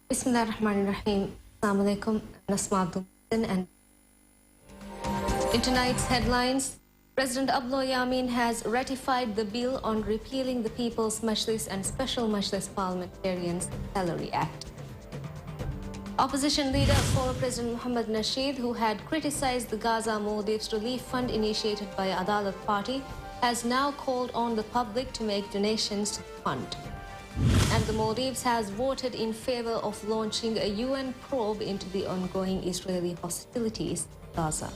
Bismillahirrahmanirrahim. Assalamu alaikum. Nasmatu. And in tonight's headlines, President Abdullah Yamin has ratified the bill on repealing the People's Majlis and Special Majlis Parliamentarians Salary Act. Opposition leader, former President Mohammad Nasheed, who had criticized the Gaza Maldives Relief Fund initiated by Adalat Party, has now called on the public to make donations to the fund. And the Maldives has voted in favor of launching a UN probe into the ongoing Israeli hostilities in Gaza.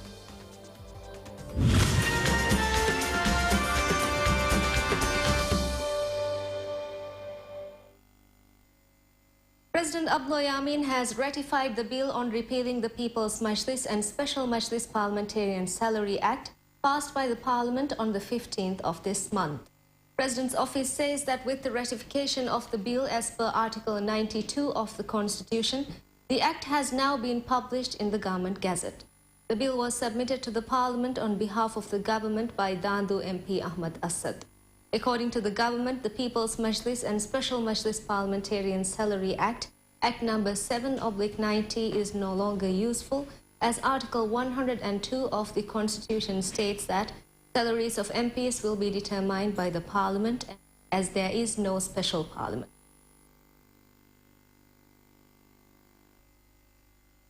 President Abdullah Yamin has ratified the bill on repealing the People's Majlis and Special Majlis Parliamentarian Salary Act passed by the Parliament on the 15th of this month. President's office says that with the ratification of the bill as per Article 92 of the Constitution, the Act has now been published in the Government Gazette. The bill was submitted to the Parliament on behalf of the government by Dandu MP Ahmad Assad. According to the government, the People's Majlis and Special Majlis Parliamentarian Salary Act, Act number 7/90, is no longer useful, as Article 102 of the Constitution states that salaries of MPs will be determined by the Parliament, as there is no special Parliament.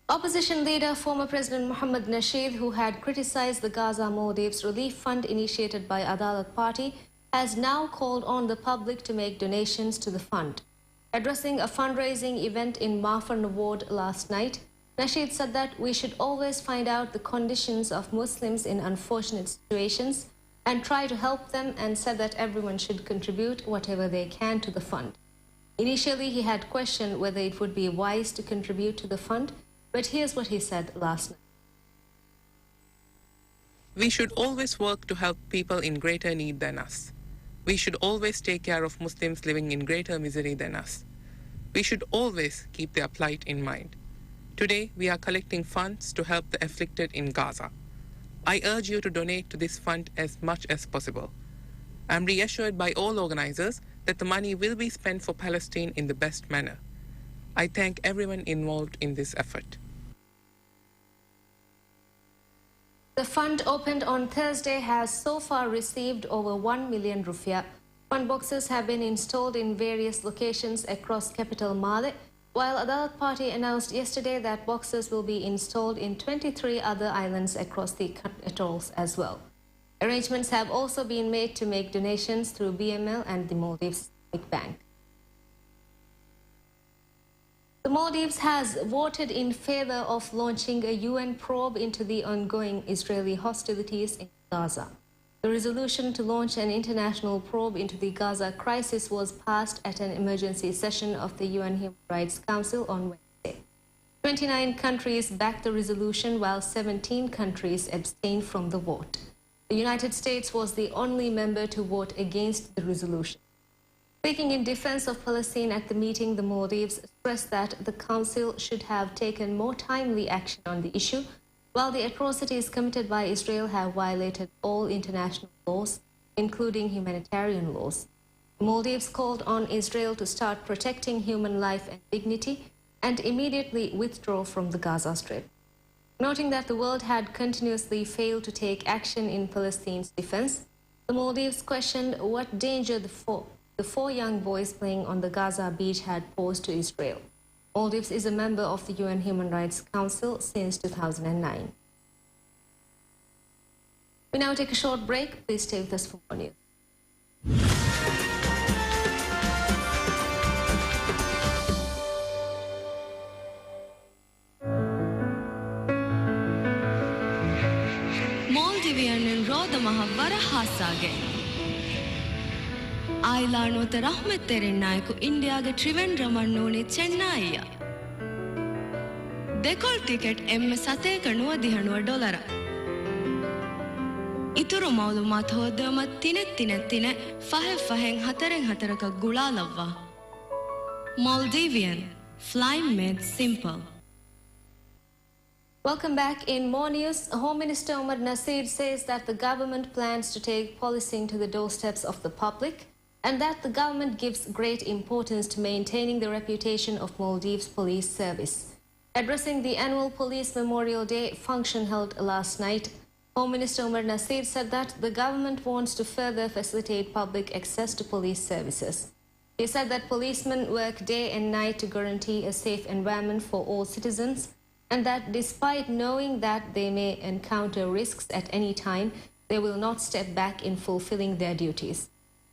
Opposition leader, former President Mohammad Nasheed, who had criticized the Gaza Maldives Relief Fund initiated by Adalat Party, has now called on the public to make donations to the fund. Addressing a fundraising event in Marfan Ward last night, Nasheed said that we should always find out the conditions of Muslims in unfortunate situations and try to help them, and said that everyone should contribute whatever they can to the fund. Initially, he had questioned whether it would be wise to contribute to the fund, but here's what he said last night. We should always work to help people in greater need than us. We should always take care of Muslims living in greater misery than us. We should always keep their plight in mind. Today, we are collecting funds to help the afflicted in Gaza. I urge you to donate to this fund as much as possible. I am reassured by all organizers that the money will be spent for Palestine in the best manner. I thank everyone involved in this effort. The fund, opened on Thursday, has so far received over 1 million rupiah. Fund boxes have been installed in various locations across capital Male, while Adalat Party announced yesterday that boxes will be installed in 23 other islands across the atolls as well. Arrangements have also been made to make donations through BML and the Maldives Islamic Bank. The Maldives has voted in favor of launching a UN probe into the ongoing Israeli hostilities in Gaza. The resolution to launch an international probe into the Gaza crisis was passed at an emergency session of the UN Human Rights Council on Wednesday. 29 countries backed the resolution, while 17 countries abstained from the vote. The United States was the only member to vote against the resolution. Speaking in defense of Palestine at the meeting, the Maldives stressed that the Council should have taken more timely action on the issue, while the atrocities committed by Israel have violated all international laws, including humanitarian laws. The Maldives called on Israel to start protecting human life and dignity and immediately withdraw from the Gaza Strip. Noting that the world had continuously failed to take action in Palestine's defense, the Maldives questioned what danger the four young boys playing on the Gaza beach had posed to Israel. Maldives is a member of the UN Human Rights Council since 2009. We now take a short break. Please stay with us for more news. Maldivian and Roda Mahavara Hasage. Ailanote Rahmet Terenaiku India ge Trivandramannone Chennai. Decol ticket M7 kanuwa dihanuwa $. Ituru maulumat hodama tine fahen hataraka gulalava. Maldivian, flying made simple. Welcome back. In more news, Home Minister Omar Nasir says that the government plans to take policing to the doorsteps of the public. and that the government gives great importance to maintaining the reputation of Maldives Police Service. Addressing the annual Police Memorial Day function held last night, Home Minister Omar Nasir said that the government wants to further facilitate public access to police services. He said that policemen work day and night to guarantee a safe environment for all citizens, and that despite knowing that they may encounter risks at any time, they will not step back in fulfilling their duties.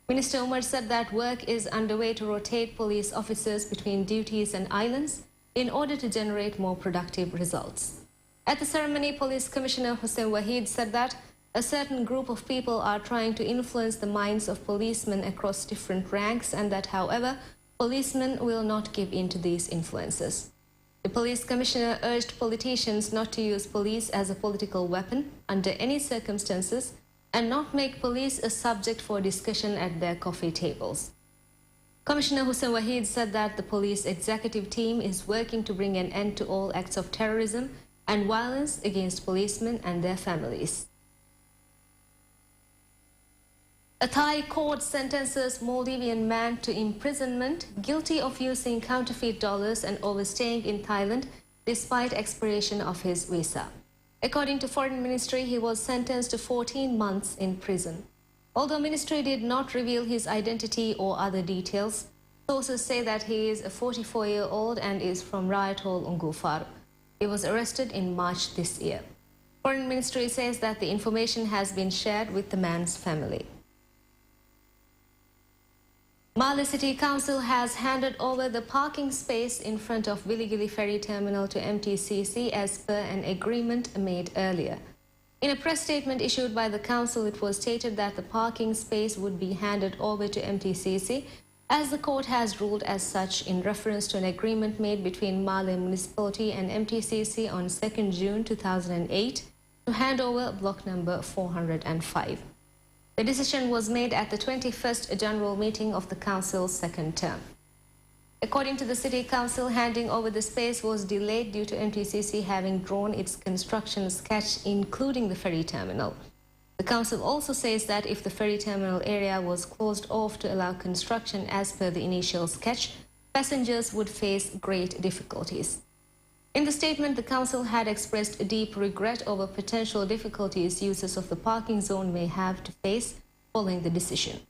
Minister Omar said that work is underway to rotate police officers between duties and islands in order to generate more productive results. At the ceremony, Police Commissioner Hussein Wahid said that a certain group of people are trying to influence the minds of policemen across different ranks, and that, however, policemen will not give in to these influences. The Police Commissioner urged politicians not to use police as a political weapon under any circumstances and not make police a subject for discussion at their coffee tables. Commissioner Hussein Wahid said that the police executive team is working to bring an end to all acts of terrorism and violence against policemen and their families. A Thai court sentences Maldivian man to imprisonment guilty of using counterfeit dollars and overstaying in Thailand despite expiration of his visa. According to Foreign Ministry, he was sentenced to 14 months in prison. Although Ministry did not reveal his identity or other details, sources say that he is a 44-year-old and is from Rayatol, Ungufar. He was arrested in March this year. Foreign Ministry says that the information has been shared with the man's family. Male City Council has handed over the parking space in front of Viligili Ferry Terminal to MTCC as per an agreement made earlier. In a press statement issued by the council, it was stated that the parking space would be handed over to MTCC as the court has ruled as such in reference to an agreement made between Male Municipality and MTCC on 2nd June 2008 to hand over block number 405. The decision was made at the 21st General Meeting of the Council's second term. According to the City Council, handing over the space was delayed due to MTCC having drawn its construction sketch, including the ferry terminal. The Council also says that if the ferry terminal area was closed off to allow construction as per the initial sketch, passengers would face great difficulties. In the statement, the Council had expressed deep regret over potential difficulties users of the parking zone may have to face following the decision.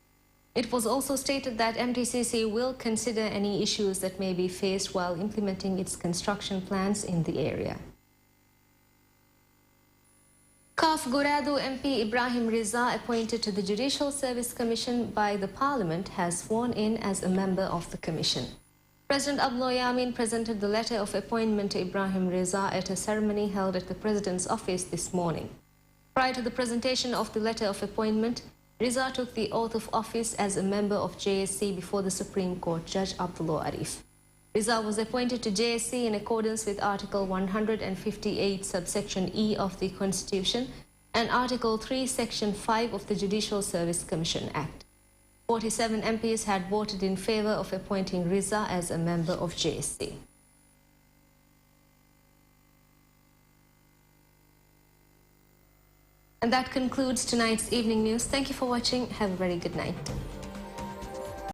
It was also stated that MTCC will consider any issues that may be faced while implementing its construction plans in the area. Kaf Guradu MP Ibrahim Riza, appointed to the Judicial Service Commission by the Parliament, has sworn in as a member of the Commission. President Abdullah Yamin presented the letter of appointment to Ibrahim Riza at a ceremony held at the President's office this morning. Prior to the presentation of the letter of appointment, Riza took the oath of office as a member of JSC before the Supreme Court Judge Abdullah Arif. Riza was appointed to JSC in accordance with Article 158 subsection E of the Constitution and Article 3 Section 5 of the Judicial Service Commission Act. 47 MPs had voted in favour of appointing Riza as a member of JSC. And that concludes tonight's evening news. Thank you for watching. Have a very good night.